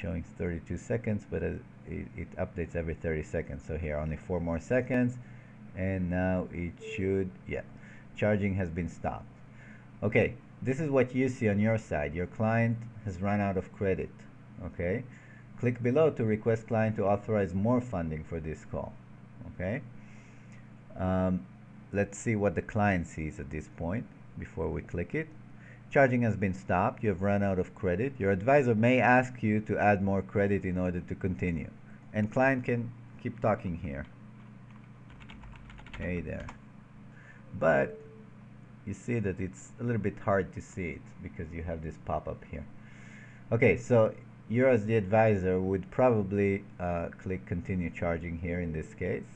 showing 32 seconds, but it updates every 30 seconds. So here only 4 more seconds, and now it should, yeah, charging has been stopped. Okay, this is what you see on your side. Your client has run out of credit. Okay, click below to request client to authorize more funding for this call. Okay, let's see what the client sees at this point before we click it. Charging has been stopped. You have run out of credit. Your advisor may ask you to add more credit in order to continue. And client can keep talking here. Hey there. But you see that it's a little bit hard to see it because you have this pop-up here. Okay, so you as the advisor would probably click continue charging here in this case,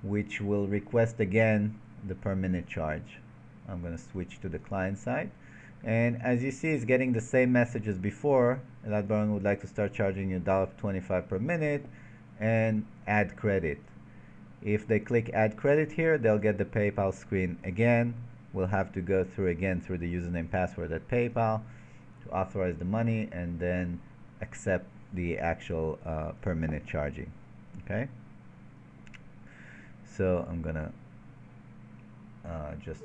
which will request again the per minute charge. I'm going to switch to the client side, and as you see, it's getting the same message as before. Eladbaron would like to start charging you $1.25 per minute and add credit. If they click add credit here, they'll get the PayPal screen again. We'll have to go through again through the username password at PayPal to authorize the money and then accept the actual per minute charging. Okay, so I'm gonna just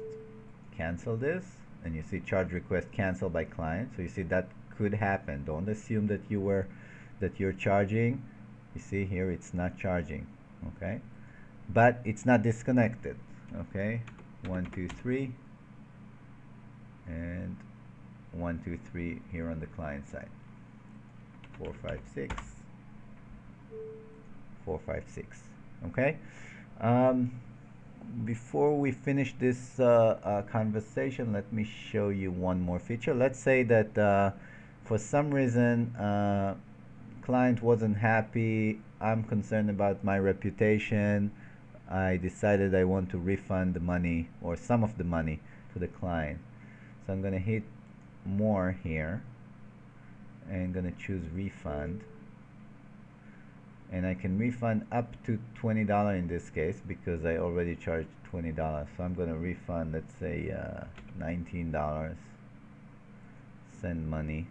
cancel this, and you see charge request canceled by client. So you see that could happen. Don't assume that you're charging. You see here it's not charging. Okay, but it's not disconnected. Okay, 1 2 3 and 1 2 3 here on the client side. 4 5 6 4 5 6. Okay, before we finish this conversation, let me show you one more feature. Let's say that for some reason client wasn't happy. I'm concerned about my reputation. I decided I want to refund the money or some of the money to the client. So I'm going to hit more here and going to choose refund. And I can refund up to $20 in this case because I already charged $20. So I'm going to refund, let's say $19, send money.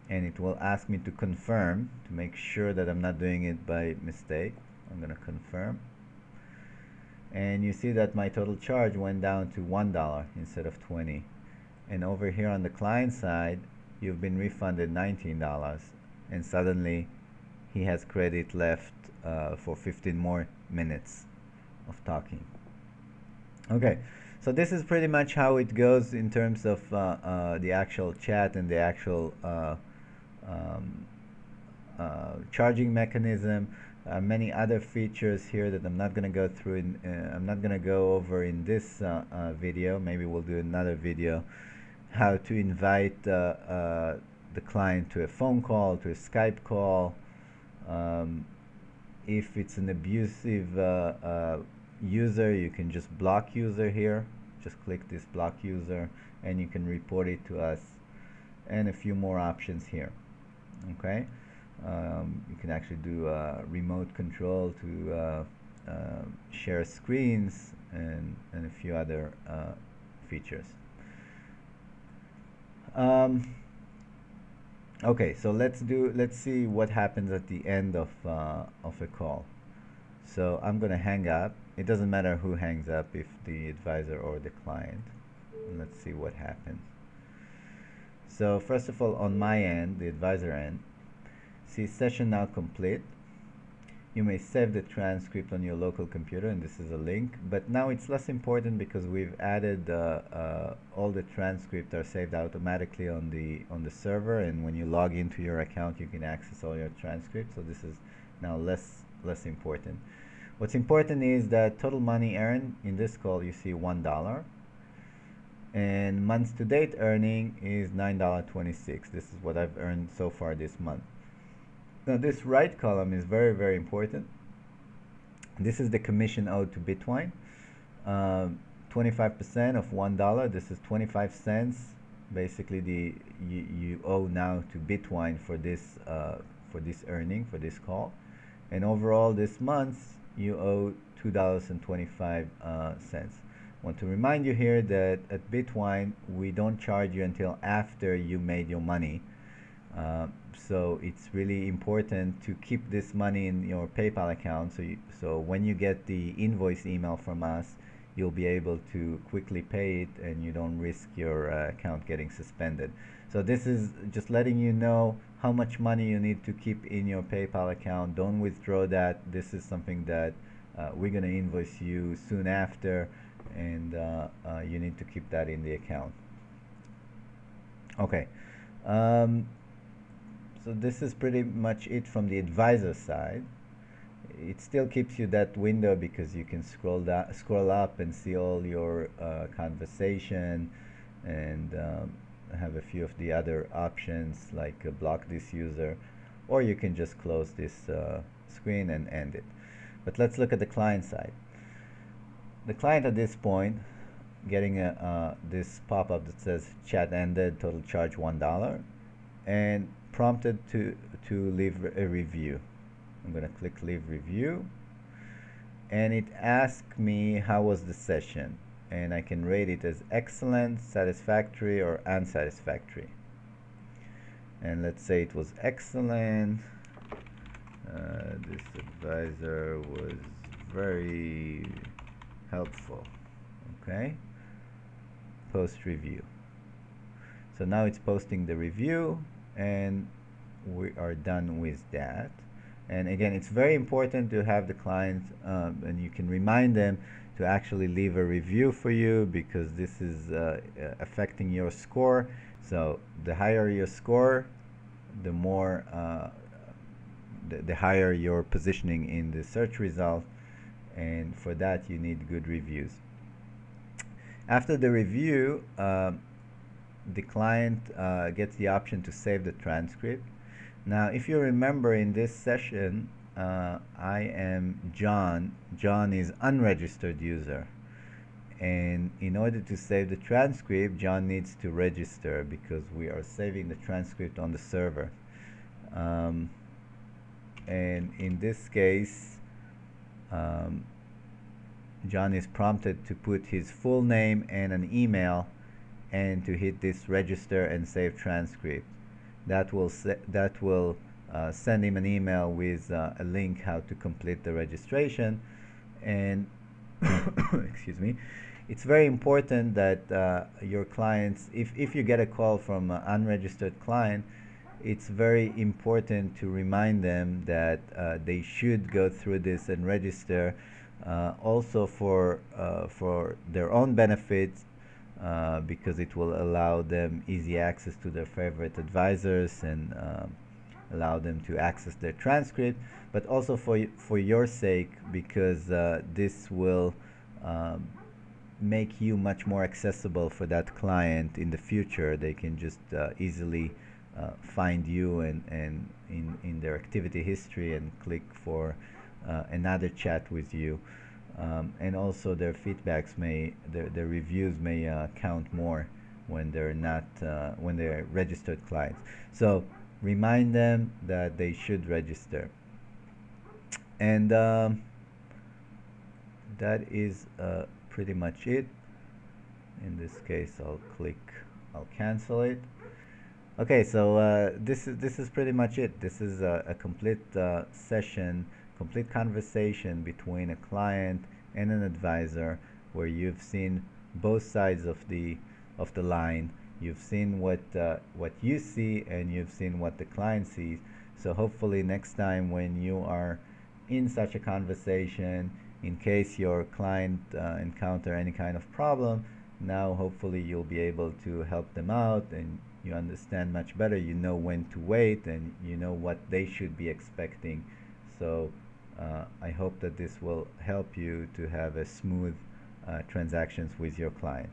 And it will ask me to confirm to make sure that I'm not doing it by mistake. I'm going to confirm. And you see that my total charge went down to $1 instead of $20. And over here on the client side, you've been refunded $19, and suddenly he has credit left for 15 more minutes of talking. Okay, so this is pretty much how it goes in terms of the actual chat and the actual charging mechanism. Many other features here that I'm not going to go through. I'm not going to go over in this video. Maybe we'll do another video how to invite the client to a phone call, to a Skype call. If it's an abusive user, you can just block user here. Just click this block user and you can report it to us, and a few more options here. Okay, you can actually do remote control to share screens and a few other features. Okay, so let's see what happens at the end of a call. So I'm gonna hang up. It doesn't matter who hangs up, if the advisor or the client. And let's see what happens. So first of all, on my end, the advisor end, see session now complete. You may save the transcript on your local computer, and this is a link, but now it's less important because we've added all the transcripts are saved automatically on the server, and when you log into your account you can access all your transcripts. So this is now less important. What's important is that total money earned in this call, you see $1, and months to date earning is $9.26. This is what I've earned so far this month. Now this right column is very, very important. This is the commission owed to BitWine. 25% of $1. This is 25 cents. Basically, you owe now to BitWine for this earning, for this call. And overall, this month you owe $2.25. Want to remind you here that at BitWine we don't charge you until after you made your money. So it's really important to keep this money in your PayPal account. So when you get the invoice email from us, you'll be able to quickly pay it, and you don't risk your account getting suspended. So this is just letting you know how much money you need to keep in your PayPal account. Don't withdraw that. This is something that we're going to invoice you soon after, and you need to keep that in the account. Okay. Um, so this is pretty much it from the advisor side. It still keeps you that window because you can scroll up and see all your conversation, and have a few of the other options like block this user, or you can just close this screen and end it. But let's look at the client side. The client at this point getting this pop-up that says chat ended, total charge $1, and prompted to leave a review. I'm going to click leave review, and it asks me how was the session, and I can rate it as excellent, satisfactory, or unsatisfactory. And let's say it was excellent. This advisor was very helpful. Okay, post review. So now it's posting the review, and we are done with that. And again, it's very important to have the client, and you can remind them to actually leave a review for you, because this is affecting your score. So the higher your score, the more the higher your positioning in the search result, and for that you need good reviews. After the review, the client gets the option to save the transcript. Now, if you remember in this session, I am John. John is unregistered user. And in order to save the transcript, John needs to register, because we are saving the transcript on the server. And in this case, John is prompted to put his full name and an email, and to hit this register and save transcript. That will send him an email with a link how to complete the registration. And excuse me, it's very important that your clients, if you get a call from an unregistered client, it's very important to remind them that they should go through this and register, also for their own benefits, because it will allow them easy access to their favorite advisors, and allow them to access their transcript, but also for your sake, because this will make you much more accessible for that client in the future. They can just easily find you and in their activity history and click for another chat with you. And also their feedbacks their reviews may count more when they're not when they're registered clients. So remind them that they should register. And that is pretty much it. In this case, I'll cancel it. Okay, so this is pretty much it. This is a complete session, complete conversation between a client and an advisor, where you've seen both sides of the line. You've seen what you see, and you've seen what the client sees. So hopefully next time when you are in such a conversation, in case your client encounter any kind of problem, now hopefully you'll be able to help them out, and you understand much better. You know when to wait, and you know what they should be expecting. So I hope that this will help you to have a smooth transactions with your client.